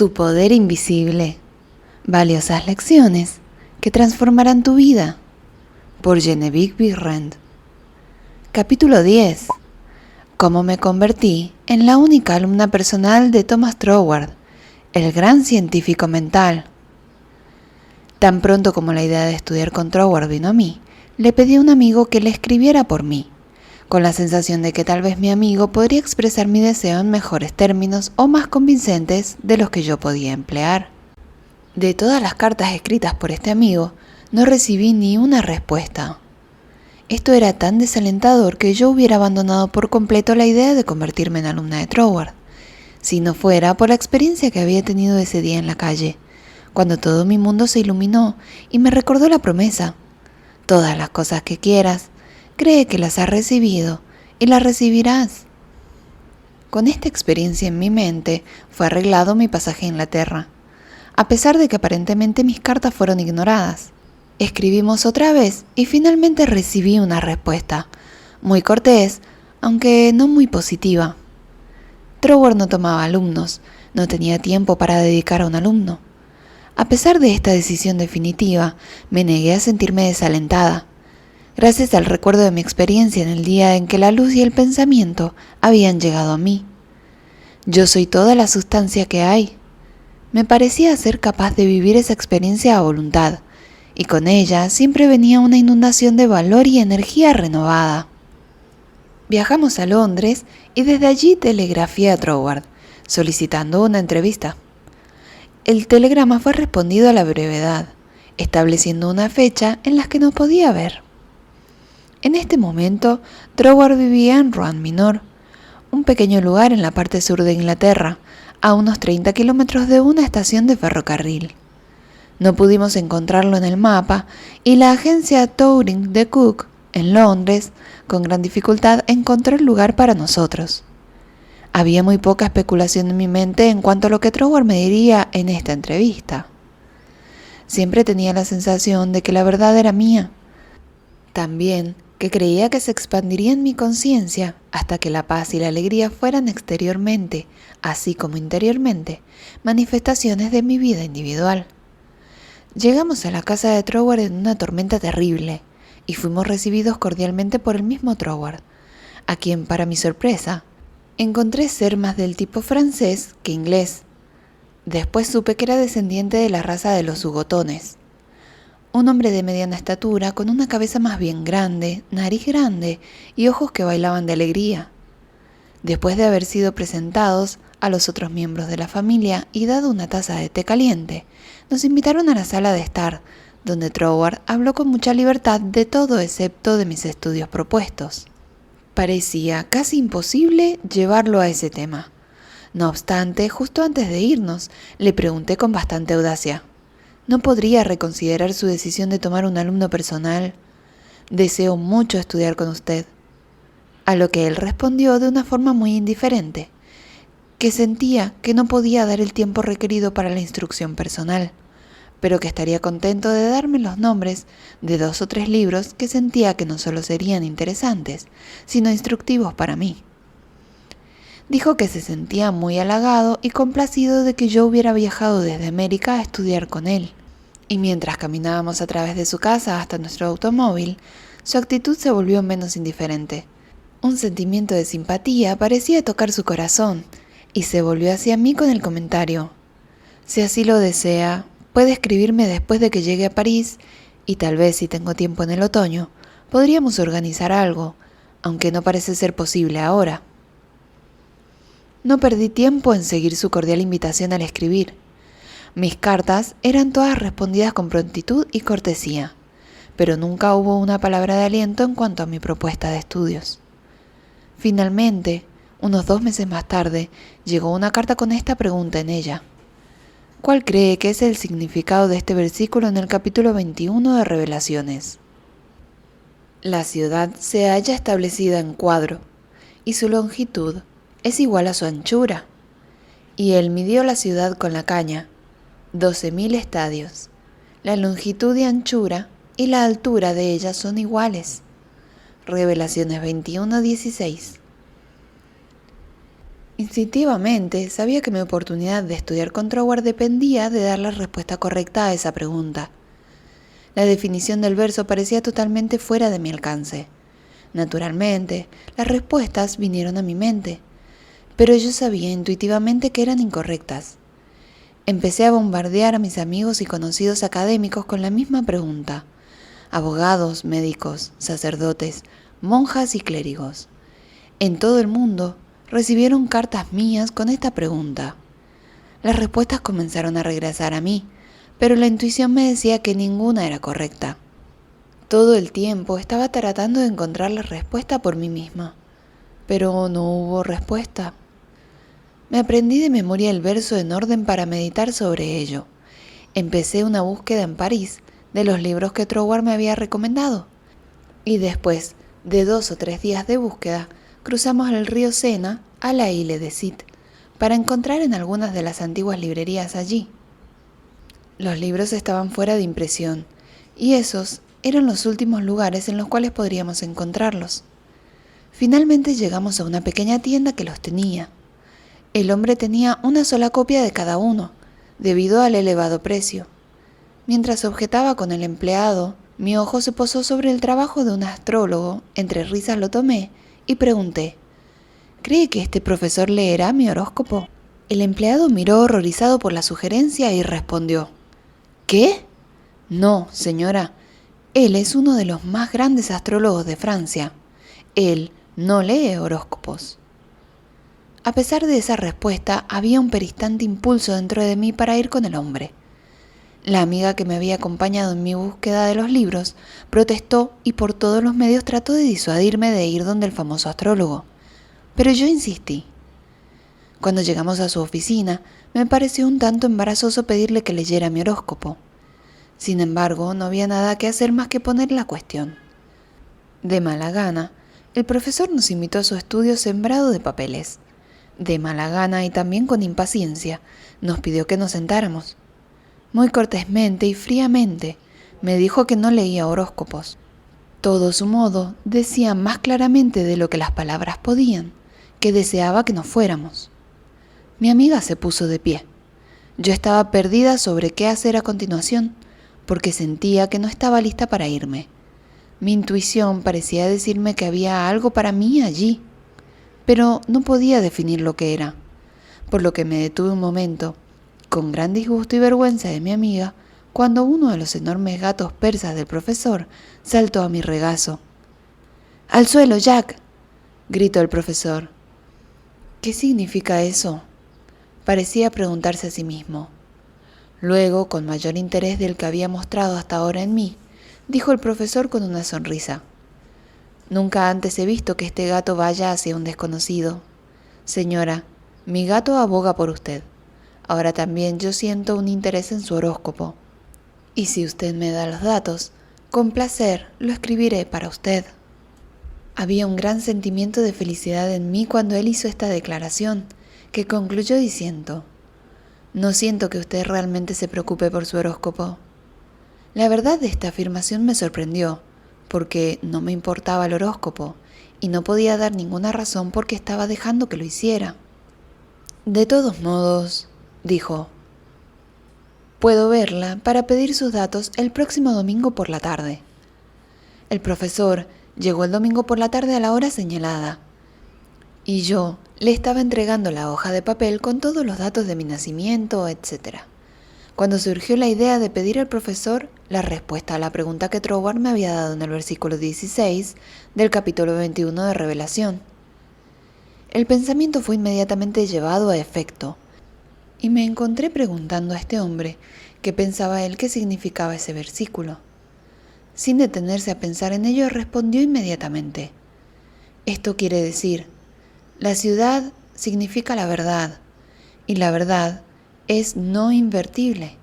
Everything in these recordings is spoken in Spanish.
Tu poder invisible. Valiosas lecciones que transformarán tu vida. Por Genevieve Birrend. Capítulo 10. Cómo me convertí en la única alumna personal de Thomas Troward, el gran científico mental. Tan pronto como la idea de estudiar con Troward vino a mí, le pedí a un amigo que le escribiera por mí, con la sensación de que tal vez mi amigo podría expresar mi deseo en mejores términos o más convincentes de los que yo podía emplear. De todas las cartas escritas por este amigo, no recibí ni una respuesta. Esto era tan desalentador que yo hubiera abandonado por completo la idea de convertirme en alumna de Troward, si no fuera por la experiencia que había tenido ese día en la calle, cuando todo mi mundo se iluminó y me recordó la promesa: todas las cosas que quieras, cree que las has recibido y las recibirás. Con esta experiencia en mi mente, fue arreglado mi pasaje a Inglaterra, a pesar de que aparentemente mis cartas fueron ignoradas. Escribimos otra vez y finalmente recibí una respuesta, muy cortés, aunque no muy positiva. Troward no tomaba alumnos, no tenía tiempo para dedicar a un alumno. A pesar de esta decisión definitiva, me negué a sentirme desalentada, gracias al recuerdo de mi experiencia en el día en que la luz y el pensamiento habían llegado a mí. Yo soy toda la sustancia que hay. Me parecía ser capaz de vivir esa experiencia a voluntad, y con ella siempre venía una inundación de valor y energía renovada. Viajamos a Londres y desde allí telegrafié a Troward, solicitando una entrevista. El telegrama fue respondido a la brevedad, estableciendo una fecha en la que nos podía ver. En este momento, Troward vivía en Rouen Minor, un pequeño lugar en la parte sur de Inglaterra, a unos 30 kilómetros de una estación de ferrocarril. No pudimos encontrarlo en el mapa y la agencia Touring de Cook, en Londres, con gran dificultad encontró el lugar para nosotros. Había muy poca especulación en mi mente en cuanto a lo que Troward me diría en esta entrevista. Siempre tenía la sensación de que la verdad era mía. También que creía que se expandiría en mi conciencia hasta que la paz y la alegría fueran exteriormente, así como interiormente, manifestaciones de mi vida individual. Llegamos a la casa de Troward en una tormenta terrible y fuimos recibidos cordialmente por el mismo Troward, a quien, para mi sorpresa, encontré ser más del tipo francés que inglés. Después supe que era descendiente de la raza de los hugotones. Un hombre de mediana estatura, con una cabeza más bien grande, nariz grande y ojos que bailaban de alegría. Después de haber sido presentados a los otros miembros de la familia y dado una taza de té caliente, nos invitaron a la sala de estar, donde Troward habló con mucha libertad de todo excepto de mis estudios propuestos. Parecía casi imposible llevarlo a ese tema. No obstante, justo antes de irnos, le pregunté con bastante audacia: ¿no podría reconsiderar su decisión de tomar un alumno personal? Deseo mucho estudiar con usted. A lo que él respondió de una forma muy indiferente, que sentía que no podía dar el tiempo requerido para la instrucción personal, pero que estaría contento de darme los nombres de 2 o 3 libros que sentía que no solo serían interesantes, sino instructivos para mí. Dijo que se sentía muy halagado y complacido de que yo hubiera viajado desde América a estudiar con él, y mientras caminábamos a través de su casa hasta nuestro automóvil, su actitud se volvió menos indiferente. Un sentimiento de simpatía parecía tocar su corazón, y se volvió hacia mí con el comentario: si así lo desea, puede escribirme después de que llegue a París, y tal vez, si tengo tiempo en el otoño, podríamos organizar algo, aunque no parece ser posible ahora. No perdí tiempo en seguir su cordial invitación al escribir. Mis cartas eran todas respondidas con prontitud y cortesía, pero nunca hubo una palabra de aliento en cuanto a mi propuesta de estudios. Finalmente, unos 2 meses más tarde, llegó una carta con esta pregunta en ella: ¿cuál cree que es el significado de este versículo en el capítulo 21 de Revelaciones? La ciudad se halla establecida en cuadro, y su longitud es igual a su anchura. Y él midió la ciudad con la caña, 12.000 estadios. La longitud y anchura y la altura de ella son iguales. Revelaciones 21:16. Instintivamente sabía que mi oportunidad de estudiar con Troward dependía de dar la respuesta correcta a esa pregunta. La definición del verso parecía totalmente fuera de mi alcance. Naturalmente, las respuestas vinieron a mi mente, pero yo sabía intuitivamente que eran incorrectas. Empecé a bombardear a mis amigos y conocidos académicos con la misma pregunta: abogados, médicos, sacerdotes, monjas y clérigos. En todo el mundo recibieron cartas mías con esta pregunta. Las respuestas comenzaron a regresar a mí, pero la intuición me decía que ninguna era correcta. Todo el tiempo estaba tratando de encontrar la respuesta por mí misma, pero no hubo respuesta. Me aprendí de memoria el verso en orden para meditar sobre ello. Empecé una búsqueda en París de los libros que Troward me había recomendado, y después de 2 o 3 días de búsqueda, cruzamos el río Sena a la Ile de Cid para encontrar en algunas de las antiguas librerías allí. Los libros estaban fuera de impresión, y esos eran los últimos lugares en los cuales podríamos encontrarlos. Finalmente llegamos a una pequeña tienda que los tenía. El hombre tenía una sola copia de cada uno, debido al elevado precio. Mientras objetaba con el empleado, mi ojo se posó sobre el trabajo de un astrólogo, entre risas lo tomé y pregunté: ¿cree que este profesor leerá mi horóscopo? El empleado miró horrorizado por la sugerencia y respondió: ¿qué? No, señora, él es uno de los más grandes astrólogos de Francia. Él no lee horóscopos. A pesar de esa respuesta, había un peristante impulso dentro de mí para ir con el hombre. La amiga que me había acompañado en mi búsqueda de los libros protestó y por todos los medios trató de disuadirme de ir donde el famoso astrólogo. Pero yo insistí. Cuando llegamos a su oficina, me pareció un tanto embarazoso pedirle que leyera mi horóscopo. Sin embargo, no había nada que hacer más que poner la cuestión. De mala gana, el profesor nos invitó a su estudio sembrado de papeles. De mala gana y también con impaciencia, nos pidió que nos sentáramos. Muy cortésmente y fríamente, me dijo que no leía horóscopos. Todo su modo decía más claramente de lo que las palabras podían, que deseaba que nos fuéramos. Mi amiga se puso de pie. Yo estaba perdida sobre qué hacer a continuación, porque sentía que no estaba lista para irme. Mi intuición parecía decirme que había algo para mí allí, pero no podía definir lo que era, por lo que me detuve un momento, con gran disgusto y vergüenza de mi amiga, cuando uno de los enormes gatos persas del profesor saltó a mi regazo. ¡Al suelo, Jack!, gritó el profesor. ¿Qué significa eso?, parecía preguntarse a sí mismo. Luego, con mayor interés del que había mostrado hasta ahora en mí, dijo el profesor con una sonrisa: nunca antes he visto que este gato vaya hacia un desconocido. Señora, mi gato aboga por usted. Ahora también yo siento un interés en su horóscopo. Y si usted me da los datos, con placer lo escribiré para usted. Había un gran sentimiento de felicidad en mí cuando él hizo esta declaración, que concluyó diciendo: no siento que usted realmente se preocupe por su horóscopo. La verdad de esta afirmación me sorprendió, porque no me importaba el horóscopo y no podía dar ninguna razón por qué estaba dejando que lo hiciera. De todos modos, dijo, puedo verla para pedir sus datos el próximo domingo por la tarde. El profesor llegó el domingo por la tarde a la hora señalada, y yo le estaba entregando la hoja de papel con todos los datos de mi nacimiento, etc., cuando surgió la idea de pedir al profesor la respuesta a la pregunta que Troward me había dado en el versículo 16 del capítulo 21 de Revelación. El pensamiento fue inmediatamente llevado a efecto, y me encontré preguntando a este hombre qué pensaba él que significaba ese versículo. Sin detenerse a pensar en ello, respondió inmediatamente: esto quiere decir, la ciudad significa la verdad, y la verdad es no invertible.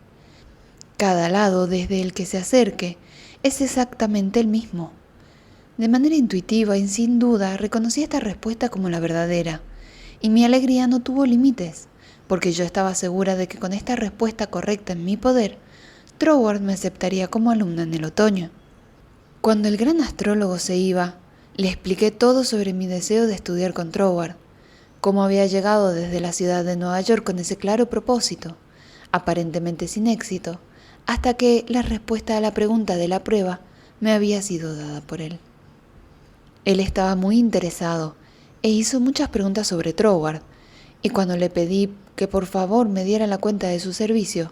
Cada lado desde el que se acerque es exactamente el mismo. De manera intuitiva y sin duda reconocí esta respuesta como la verdadera, y mi alegría no tuvo límites, porque yo estaba segura de que con esta respuesta correcta en mi poder, Troward me aceptaría como alumna en el otoño. Cuando el gran astrólogo se iba, le expliqué todo sobre mi deseo de estudiar con Troward. cómo había llegado desde la ciudad de Nueva York con ese claro propósito, aparentemente sin éxito, hasta que la respuesta a la pregunta de la prueba me había sido dada por él. Él estaba muy interesado e hizo muchas preguntas sobre Troward, y cuando le pedí que por favor me diera la cuenta de su servicio,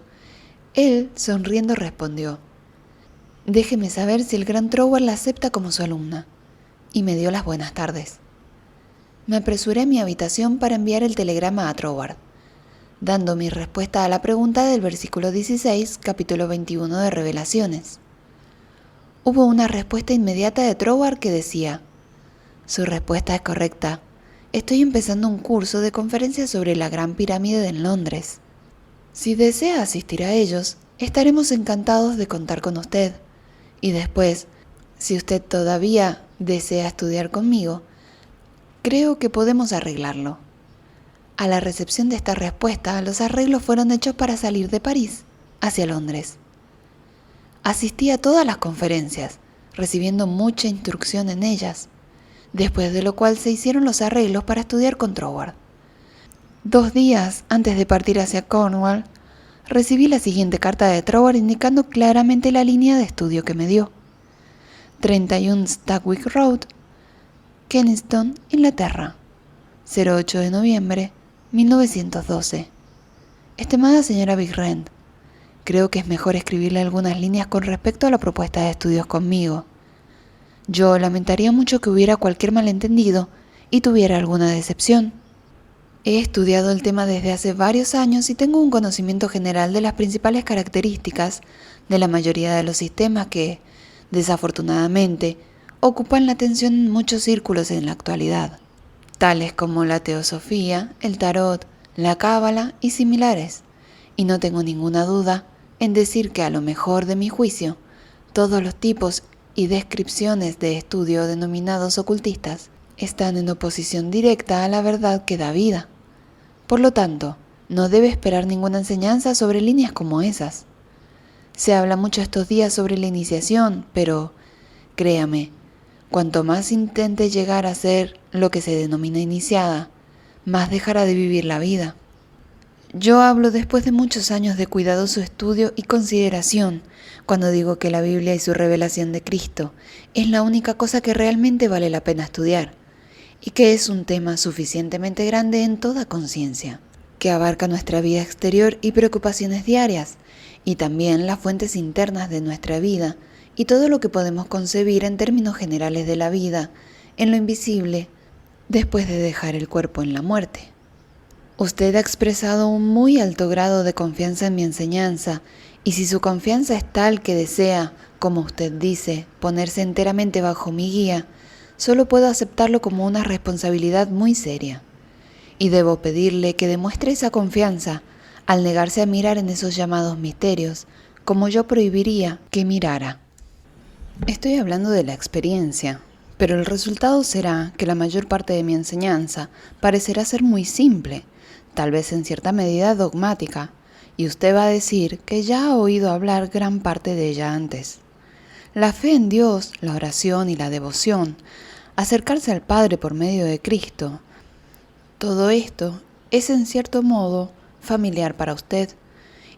él, sonriendo, respondió: «Déjeme saber si el gran Troward la acepta como su alumna», y me dio las buenas tardes. Me apresuré a mi habitación para enviar el telegrama a Troward, dando mi respuesta a la pregunta del versículo 16, capítulo 21 de Revelaciones. Hubo una respuesta inmediata de Troward que decía: «Su respuesta es correcta. Estoy empezando un curso de conferencias sobre la Gran Pirámide en Londres. Si desea asistir a ellos, estaremos encantados de contar con usted. Y después, si usted todavía desea estudiar conmigo, creo que podemos arreglarlo». A la recepción de esta respuesta, los arreglos fueron hechos para salir de París hacia Londres. Asistí a todas las conferencias, recibiendo mucha instrucción en ellas, después de lo cual se hicieron los arreglos para estudiar con Troward. 2 días antes de partir hacia Cornwall, recibí la siguiente carta de Troward indicando claramente la línea de estudio que me dio: 31 Stagwick Road, Kensington, Inglaterra, 08 de noviembre 1912. Estimada señora Vigrand, creo que es mejor escribirle algunas líneas con respecto a la propuesta de estudios conmigo. Yo lamentaría mucho que hubiera cualquier malentendido y tuviera alguna decepción. He estudiado el tema desde hace varios años y tengo un conocimiento general de las principales características de la mayoría de los sistemas que, desafortunadamente, ocupan la atención en muchos círculos en la actualidad, tales como la teosofía, el tarot, la cábala y similares, y no tengo ninguna duda en decir que a lo mejor de mi juicio, todos los tipos y descripciones de estudio denominados ocultistas están en oposición directa a la verdad que da vida. Por lo tanto, no debe esperar ninguna enseñanza sobre líneas como esas. Se habla mucho estos días sobre la iniciación, pero, créame, cuanto más intente llegar a ser lo que se denomina iniciada, más dejará de vivir la vida. Yo hablo después de muchos años de cuidadoso estudio y consideración cuando digo que la Biblia y su revelación de Cristo es la única cosa que realmente vale la pena estudiar, y que es un tema suficientemente grande en toda conciencia, que abarca nuestra vida exterior y preocupaciones diarias, y también las fuentes internas de nuestra vida y todo lo que podemos concebir en términos generales de la vida, en lo invisible, después de dejar el cuerpo en la muerte. Usted ha expresado un muy alto grado de confianza en mi enseñanza, y si su confianza es tal que desea, como usted dice, ponerse enteramente bajo mi guía, solo puedo aceptarlo como una responsabilidad muy seria. Y debo pedirle que demuestre esa confianza al negarse a mirar en esos llamados misterios, como yo prohibiría que mirara. Estoy hablando de la experiencia, pero el resultado será que la mayor parte de mi enseñanza parecerá ser muy simple, tal vez en cierta medida dogmática, y usted va a decir que ya ha oído hablar gran parte de ella antes. La fe en Dios, la oración y la devoción, acercarse al Padre por medio de Cristo, todo esto es en cierto modo familiar para usted,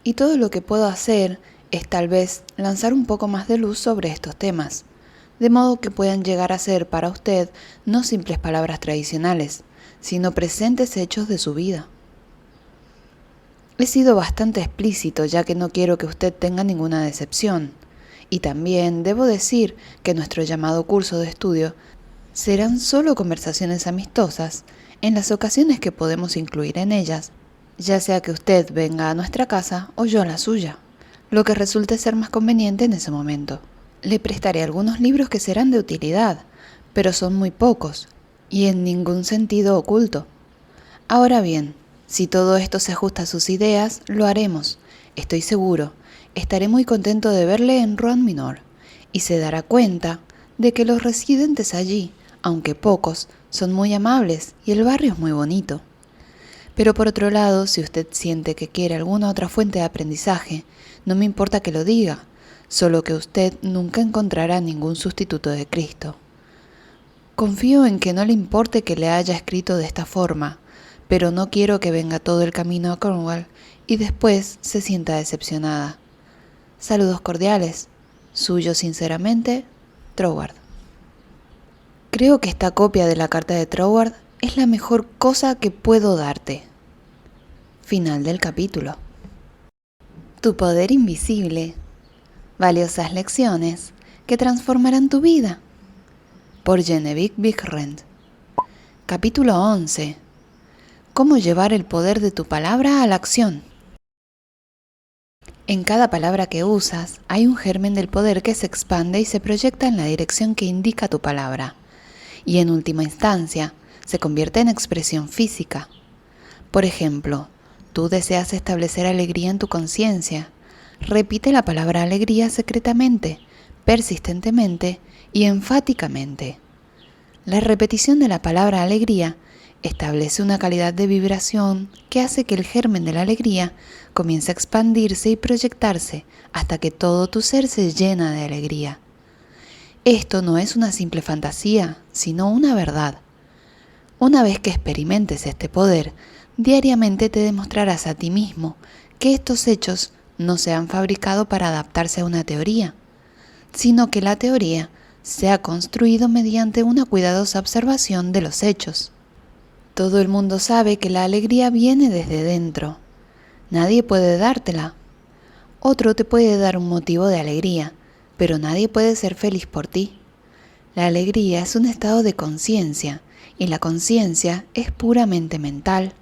y todo lo que puedo hacer es tal vez lanzar un poco más de luz sobre estos temas, de modo que puedan llegar a ser para usted no simples palabras tradicionales, sino presentes hechos de su vida. He sido bastante explícito, ya que no quiero que usted tenga ninguna decepción, y también debo decir que nuestro llamado curso de estudio serán solo conversaciones amistosas en las ocasiones que podemos incluir en ellas, ya sea que usted venga a nuestra casa o yo a la suya, lo que resulte ser más conveniente en ese momento. Le prestaré algunos libros que serán de utilidad, pero son muy pocos y en ningún sentido oculto. Ahora bien, si todo esto se ajusta a sus ideas, lo haremos. Estoy seguro, estaré muy contento de verle en Rouen Minor, y se dará cuenta de que los residentes allí, aunque pocos, son muy amables y el barrio es muy bonito. Pero por otro lado, si usted siente que quiere alguna otra fuente de aprendizaje, no me importa que lo diga, solo que usted nunca encontrará ningún sustituto de Cristo. Confío en que no le importe que le haya escrito de esta forma, pero no quiero que venga todo el camino a Cornwall y después se sienta decepcionada. Saludos cordiales. Suyo sinceramente, Troward. Creo que esta copia de la carta de Troward es la mejor cosa que puedo darte. Final del capítulo. Tu poder invisible. Valiosas lecciones que transformarán tu vida. Por Genevieve Vigrand. Capítulo 11. Cómo llevar el poder de tu palabra a la acción. En cada palabra que usas hay un germen del poder que se expande y se proyecta en la dirección que indica tu palabra, y en última instancia se convierte en expresión física. Por ejemplo, tú deseas establecer alegría en tu conciencia. Repite la palabra alegría secretamente, persistentemente y enfáticamente. La repetición de la palabra alegría establece una calidad de vibración que hace que el germen de la alegría comience a expandirse y proyectarse hasta que todo tu ser se llena de alegría. Esto no es una simple fantasía, sino una verdad. Una vez que experimentes este poder, diariamente te demostrarás a ti mismo que estos hechos no se han fabricado para adaptarse a una teoría, sino que la teoría se ha construido mediante una cuidadosa observación de los hechos. Todo el mundo sabe que la alegría viene desde dentro. Nadie puede dártela. Otro te puede dar un motivo de alegría, pero nadie puede ser feliz por ti. La alegría es un estado de conciencia, y la conciencia es puramente mental.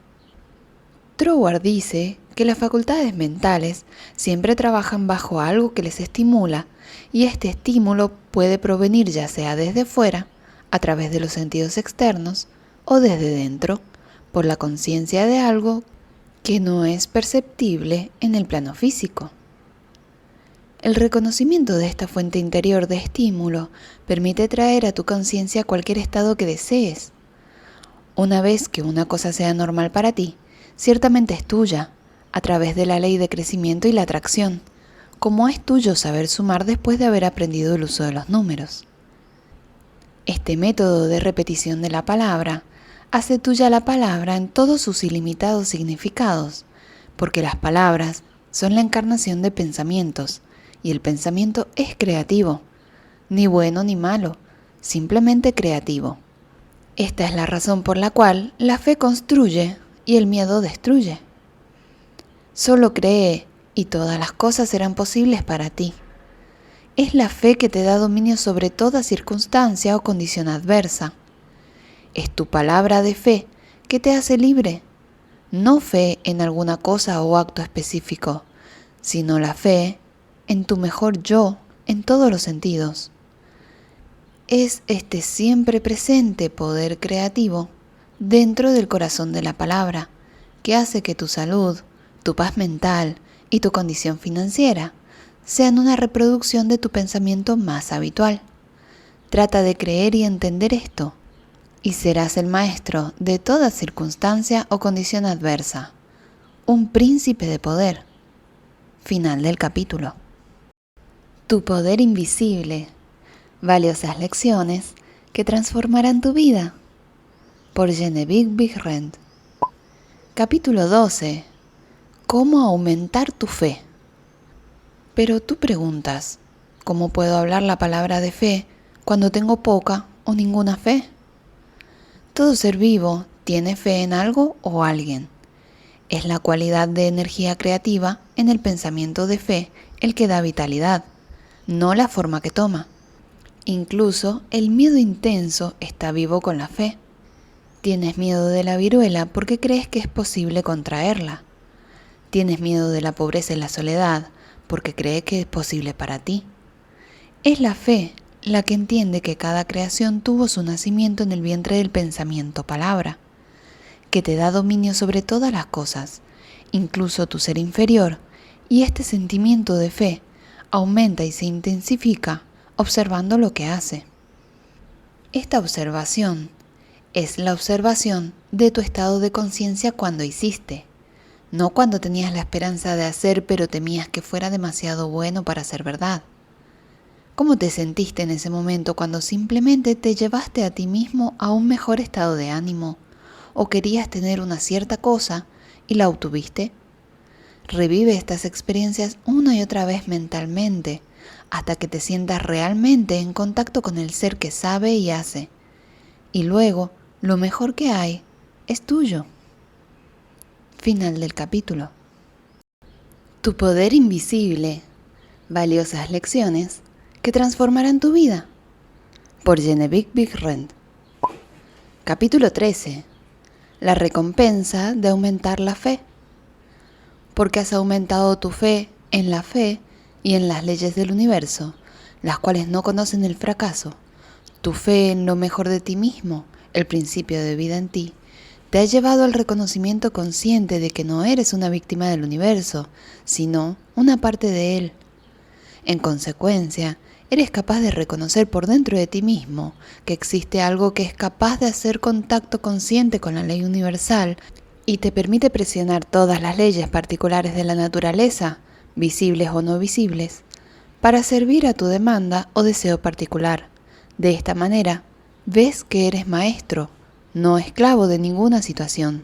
Troward dice que las facultades mentales siempre trabajan bajo algo que les estimula, y este estímulo puede provenir ya sea desde fuera, a través de los sentidos externos, o desde dentro, por la conciencia de algo que no es perceptible en el plano físico. El reconocimiento de esta fuente interior de estímulo permite traer a tu conciencia cualquier estado que desees. Una vez que una cosa sea normal para ti, ciertamente es tuya, a través de la ley de crecimiento y la atracción, como es tuyo saber sumar después de haber aprendido el uso de los números. Este método de repetición de la palabra hace tuya la palabra en todos sus ilimitados significados, porque las palabras son la encarnación de pensamientos, y el pensamiento es creativo, ni bueno ni malo, simplemente creativo. Esta es la razón por la cual la fe construye y el miedo destruye. Solo cree y todas las cosas serán posibles para ti. Es la fe que te da dominio sobre toda circunstancia o condición adversa. Es tu palabra de fe que te hace libre, no fe en alguna cosa o acto específico, sino la fe en tu mejor yo en todos los sentidos. Es este siempre presente poder creativo dentro del corazón de la palabra que hace que tu salud, tu paz mental y tu condición financiera sean una reproducción de tu pensamiento más habitual. Trata de creer y entender esto, y serás el maestro de toda circunstancia o condición adversa, un príncipe de poder. Final del capítulo. Tu poder invisible. Valiosas lecciones que transformarán tu vida. Por Genevieve Vigrand. Capítulo 12. ¿Cómo aumentar tu fe? Pero tú preguntas, ¿cómo puedo hablar la palabra de fe cuando tengo poca o ninguna fe? Todo ser vivo tiene fe en algo o alguien. Es la cualidad de energía creativa en el pensamiento de fe el que da vitalidad, no la forma que toma. Incluso el miedo intenso está vivo con la fe. Tienes miedo de la viruela porque crees que es posible contraerla. Tienes miedo de la pobreza y la soledad porque crees que es posible para ti. Es la fe la que entiende que cada creación tuvo su nacimiento en el vientre del pensamiento palabra, que te da dominio sobre todas las cosas, incluso tu ser inferior, y este sentimiento de fe aumenta y se intensifica observando lo que hace. Esta observación es la observación de tu estado de conciencia cuando hiciste, no cuando tenías la esperanza de hacer pero temías que fuera demasiado bueno para ser verdad. ¿Cómo te sentiste en ese momento cuando simplemente te llevaste a ti mismo a un mejor estado de ánimo o querías tener una cierta cosa y la obtuviste. Revive estas experiencias una y otra vez mentalmente hasta que te sientas realmente en contacto con el ser que sabe y hace. Y luego, lo mejor que hay es tuyo. Final del capítulo. Tu poder invisible. Valiosas lecciones que transformarán tu vida. Por Genevieve Birrend. Capítulo 13. La recompensa de aumentar la fe. Porque has aumentado tu fe en la fe y en las leyes del universo, las cuales no conocen el fracaso. Tu fe en lo mejor de ti mismo, el principio de vida en ti, te ha llevado al reconocimiento consciente de que no eres una víctima del universo, sino una parte de él. En consecuencia, eres capaz de reconocer por dentro de ti mismo que existe algo que es capaz de hacer contacto consciente con la ley universal y te permite presionar todas las leyes particulares de la naturaleza, visibles o no visibles, para servir a tu demanda o deseo particular. De esta manera, ves que eres maestro, no esclavo de ninguna situación.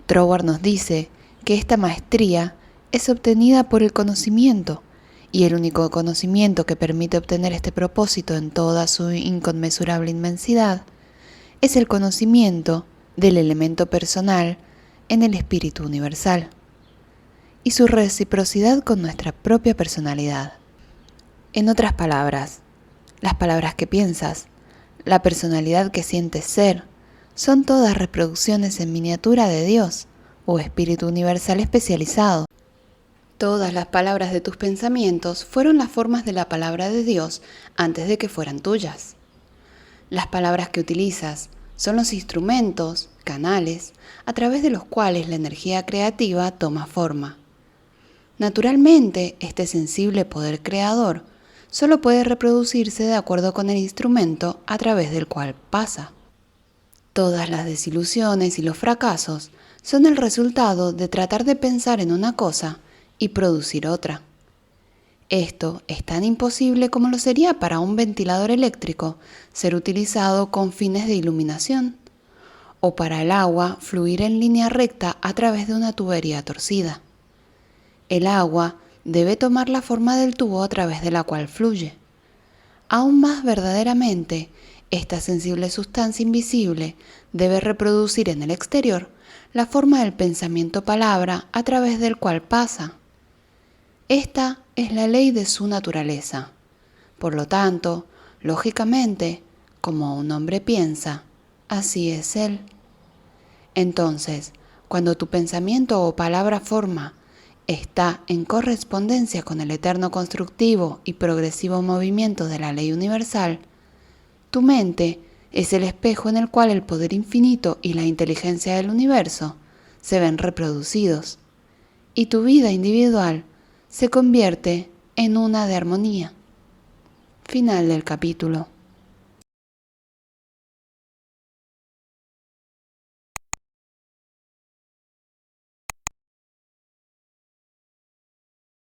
Troward nos dice que esta maestría es obtenida por el conocimiento, y el único conocimiento que permite obtener este propósito en toda su inconmensurable inmensidad es el conocimiento del elemento personal en el espíritu universal y su reciprocidad con nuestra propia personalidad. En otras palabras, las palabras que piensas, la personalidad que sientes ser, son todas reproducciones en miniatura de Dios o espíritu universal especializado. Todas las palabras de tus pensamientos fueron las formas de la palabra de Dios antes de que fueran tuyas. Las palabras que utilizas son los instrumentos, canales, a través de los cuales la energía creativa toma forma. Naturalmente, este sensible poder creador solo puede reproducirse de acuerdo con el instrumento a través del cual pasa. Todas las desilusiones y los fracasos son el resultado de tratar de pensar en una cosa y producir otra. Esto es tan imposible como lo sería para un ventilador eléctrico ser utilizado con fines de iluminación, o para el agua fluir en línea recta a través de una tubería torcida. El agua debe tomar la forma del tubo a través de la cual fluye. Aún más verdaderamente, esta sensible sustancia invisible debe reproducir en el exterior la forma del pensamiento palabra a través del cual pasa. Esta es la ley de su naturaleza. Por lo tanto, lógicamente, como un hombre piensa, así es él. Entonces, cuando tu pensamiento o palabra forma está en correspondencia con el eterno constructivo y progresivo movimiento de la ley universal, tu mente es el espejo en el cual el poder infinito y la inteligencia del universo se ven reproducidos, y tu vida individual se convierte en una de armonía. Final del capítulo.